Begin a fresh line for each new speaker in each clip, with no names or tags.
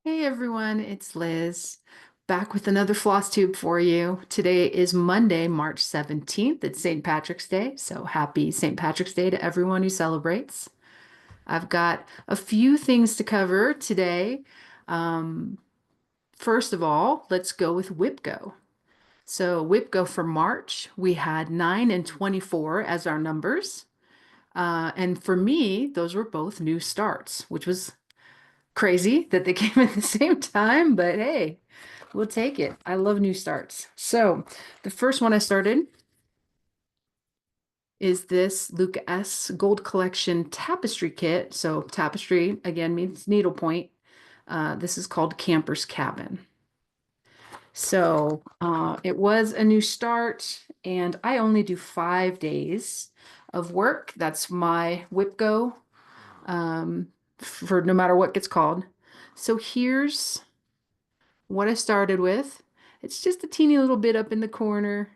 Hey everyone, it's Liz back with another floss tube for you. Today is Monday, March 17th. It's St. Patrick's Day, so happy St. Patrick's Day to everyone who celebrates. I've got a few things to cover today. Um, First of all, let's go with WIPGO. So WIPGO for March, we had 9 and 24 as our numbers. And for me, those were both new starts, which was crazy that they came at the same time, but hey, we'll take it. I love new starts. So the first one I started is this Luca S Gold Collection Tapestry Kit. So tapestry again means needlepoint. This is called Camper's Cabin. So it was a new start, and I only do 5 days of work. That's my WIPGO for no matter what gets called. So here's what I started with. It's just a teeny little bit up in the corner.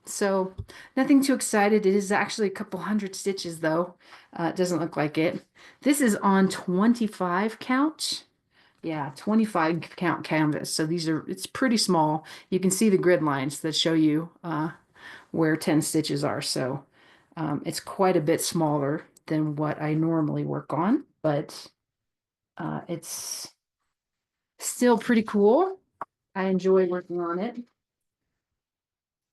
So nothing too excited. It is actually a couple hundred stitches though. It doesn't look like it. This is on 25 count. Yeah, 25 count canvas. So it's pretty small. You can see the grid lines that show you where 10 stitches are. So it's quite a bit smaller than what I normally work on, but it's still pretty cool. I enjoy working on it.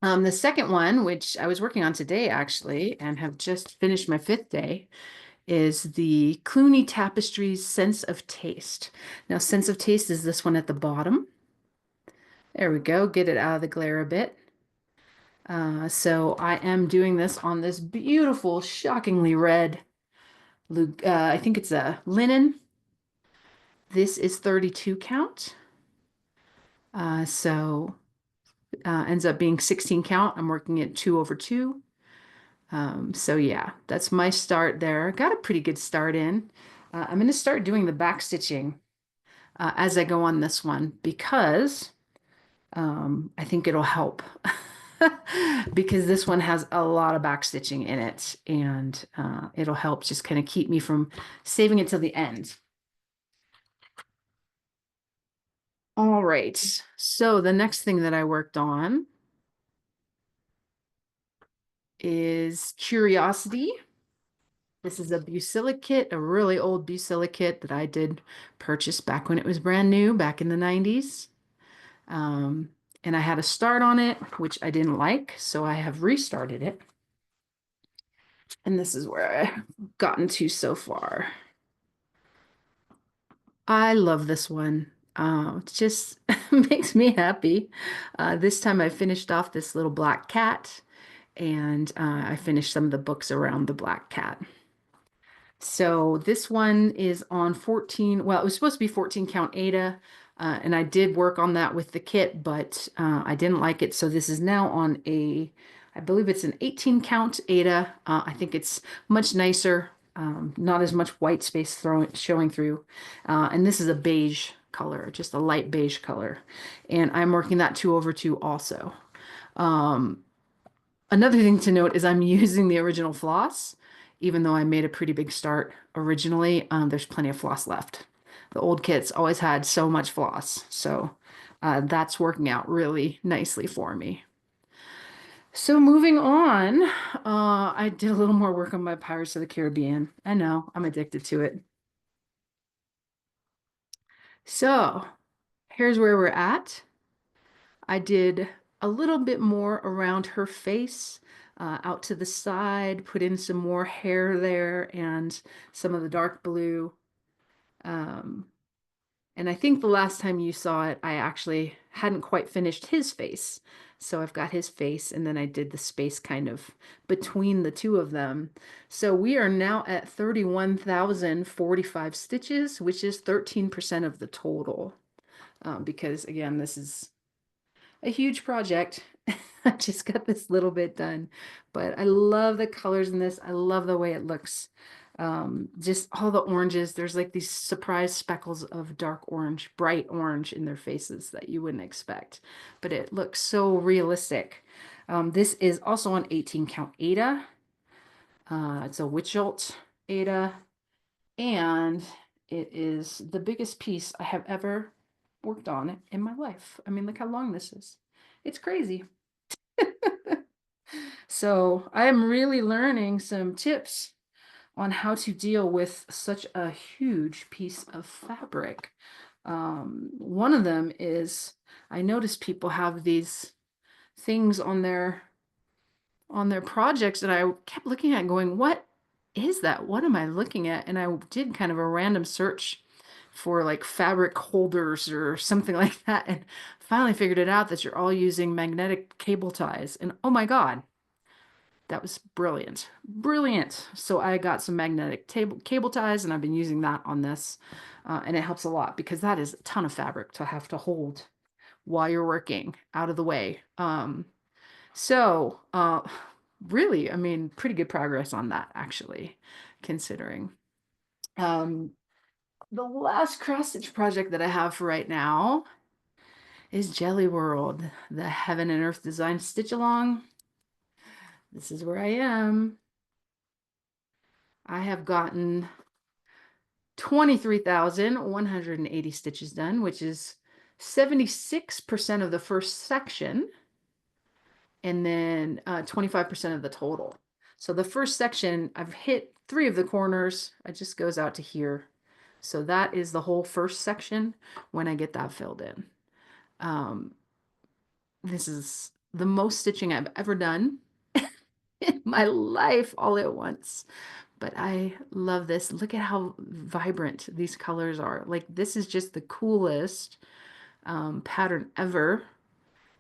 The second one, which I was working on today actually, and have just finished my 5th day, is the Clooney Tapestries Sense of Taste. Now, Sense of Taste is this one at the bottom. There we go. Get it out of the glare a bit. So I am doing this on this beautiful, shockingly red, I think it's a linen. This is 32 count. So ends up being 16 count. I'm working at 2/2. So yeah, that's my start there. Got a pretty good start in. I'm going to start doing the back stitching as I go on this one because I think it'll help because this one has a lot of back stitching in it, and it'll help just kind of keep me from saving it till the end. All right, so the next thing that I worked on is Curiosity. This is a Bucilla kit, a really old Bucilla kit that I did purchase back when it was brand new, back in the 90s. And I had a start on it, which I didn't like, so I have restarted it. And this is where I've gotten to so far. I love this one. It just makes me happy. This time I finished off this little black cat, and I finished some of the books around the black cat. So this one is on 14. Well, it was supposed to be 14 count Ada, and I did work on that with the kit, but I didn't like it. So this is now on I believe it's an 18 count Ada. I think it's much nicer, not as much white space showing through. And this is a beige color, just a light beige color. And I'm working that 2/2 also. Um, Another thing to note is I'm using the original floss, even though I made a pretty big start originally. There's plenty of floss left. The old kits always had so much floss, so that's working out really nicely for me. So moving on, I did a little more work on my Pirates of the Caribbean. I know, I'm addicted to it. So here's where we're at. I did a little bit more around her face, out to the side, put in some more hair there and some of the dark blue. Um, and I think the last time you saw it, I actually hadn't quite finished his face. So I've got his face, and then I did the space kind of between the two of them. So we are now at 31,045 stitches, which is 13% of the total. Because again, this is a huge project. I just got this little bit done, but I love the colors in this. I love the way it looks. Just all the oranges. There's like these surprise speckles of dark orange, bright orange in their faces that you wouldn't expect, but it looks so realistic. This is also an 18 count Ada. It's a Witchelt Ada, and It is the biggest piece I have ever worked on in my life. I mean, look how long this is. It's crazy. So I am really learning some tips on how to deal with such a huge piece of fabric. One of them is I notice people have these things on their projects, and I kept looking at it going, what is that? What am I looking at? And I did kind of a random search for like fabric holders or something like that, and finally figured it out that you're all using magnetic cable ties. And oh my God, that was brilliant. Brilliant. So I got some magnetic cable ties and I've been using that on this. And it helps a lot because that is a ton of fabric to have to hold while you're working out of the way. So really, I mean, pretty good progress on that actually, considering. Um, the last cross stitch project that I have for right now is Jelly World, the Heaven and Earth Design Stitch Along. This is where I am. I have gotten 23,180 stitches done, which is 76% of the first section, and then 25% of the total. So the first section, I've hit 3 of the corners. It just goes out to here. So that is the whole first section when I get that filled in. This is the most stitching I've ever done in my life all at once. But I love this. Look at how vibrant these colors are. Like, this is just the coolest pattern ever.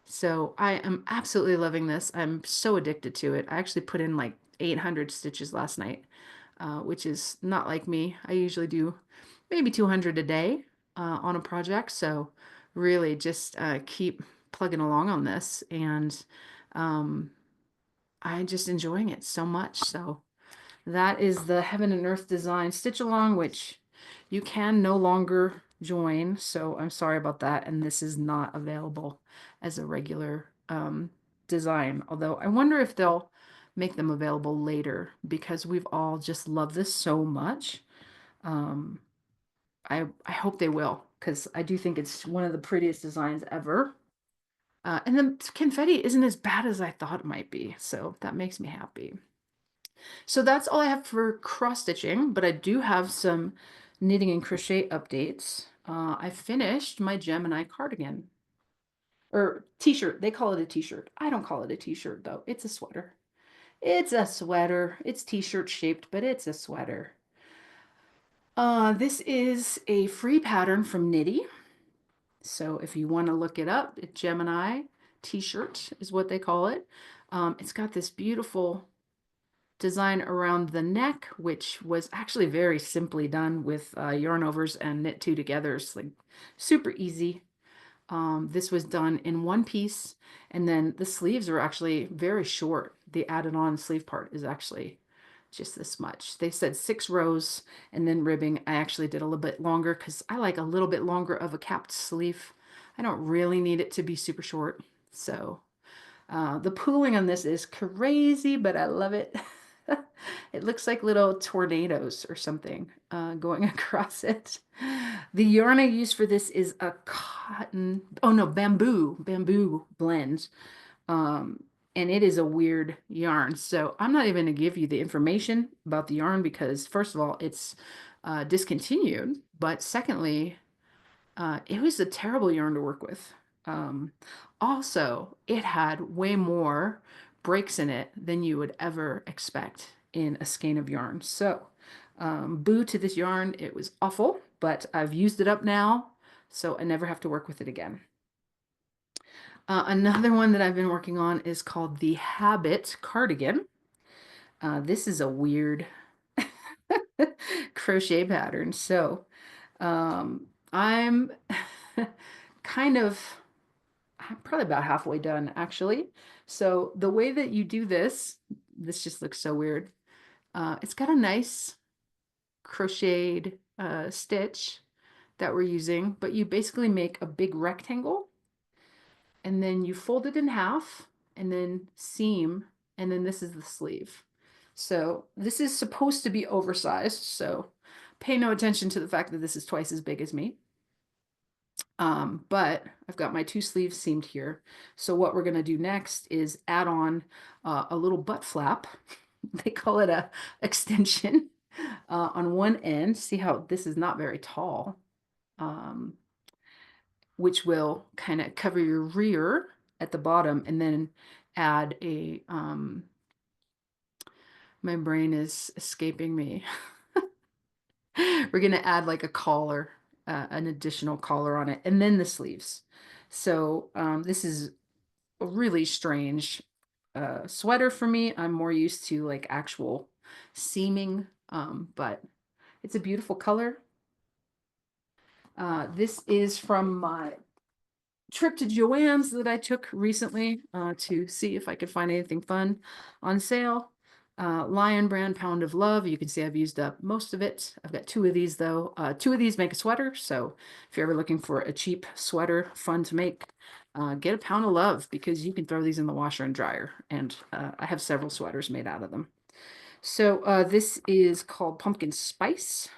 So I am absolutely loving this. I'm so addicted to it. I actually put in like 800 stitches last night, which is not like me. I usually do maybe 200 a day on a project. So really just keep plugging along on this. And um, I'm just enjoying it so much. So that is the Heaven and Earth Design Stitch Along, which you can no longer join. So I'm sorry about that. And this is not available as a regular design. Although I wonder if they'll make them available later because we've all just loved this so much. Um, I hope they will because I do think it's one of the prettiest designs ever. And the confetti isn't as bad as I thought it might be. So that makes me happy. So that's all I have for cross stitching, but I do have some knitting and crochet updates. I finished my Gemini cardigan or t-shirt. They call it a t-shirt. I don't call it a t-shirt though. It's a sweater. It's a sweater. It's t-shirt shaped, but it's a sweater. This is a free pattern from Knitty. So if you want to look it up, Gemini t-shirt is what they call it. It's got this beautiful design around the neck, which was actually very simply done with yarn overs and knit two togethers, like super easy. This was done in one piece, and then the sleeves are actually very short. The added on sleeve part is actually just this much. They said 6 rows and then ribbing. I actually did a little bit longer because I like a little bit longer of a capped sleeve. I don't really need it to be super short. So the pooling on this is crazy, but I love it. It looks like little tornadoes or something going across it. The yarn I use for this is a cotton, oh no, bamboo blend. And it is a weird yarn. So I'm not even going to give you the information about the yarn because first of all, it's discontinued. But secondly, it was a terrible yarn to work with. Also, it had way more breaks in it than you would ever expect in a skein of yarn. So, boo to this yarn. It was awful, but I've used it up now, so I never have to work with it again. Another one that I've been working on is called the Habit cardigan. This is a weird crochet pattern. So, I'm kind of I'm probably about halfway done actually. So the way that you do this, this just looks so weird. It's got a nice crocheted stitch that we're using, but you basically make a big rectangle and then you fold it in half and then seam, and then this is the sleeve. So this is supposed to be oversized, so Pay no attention to the fact that this is twice as big as me. But I've got my two sleeves seamed here. So what we're going to do next is add on a little butt flap. They call it a extension on one end. See how this is not very tall, um, which will kind of cover your rear at the bottom and then add a, my brain is escaping me. We're going to add like a collar, an additional collar on it, and then the sleeves. So this is a really strange sweater for me. I'm more used to like actual seaming, but it's a beautiful color. This is from my trip to Joann's that I took recently to see if I could find anything fun on sale. Lion brand Pound of Love. You can see I've used up most of it. I've got two of these though. Two of these make a sweater. So if you're ever looking for a cheap sweater, fun to make, get a Pound of Love because you can throw these in the washer and dryer. And I have several sweaters made out of them. So this is called Pumpkin Spice.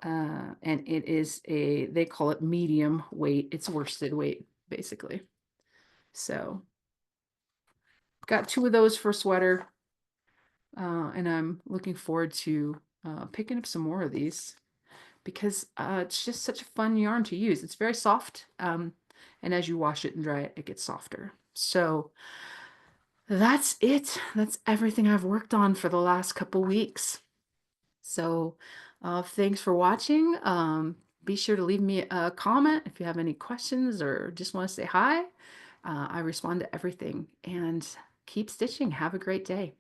And it is they call it medium weight. It's worsted weight, basically. So got two of those for a sweater. And I'm looking forward to picking up some more of these because it's just such a fun yarn to use. It's very soft. And as you wash it and dry it, it gets softer. So that's it. That's everything I've worked on for the last couple weeks. So thanks for watching. Be sure to leave me a comment if you have any questions or just want to say hi. I respond to everything and keep stitching. Have a great day.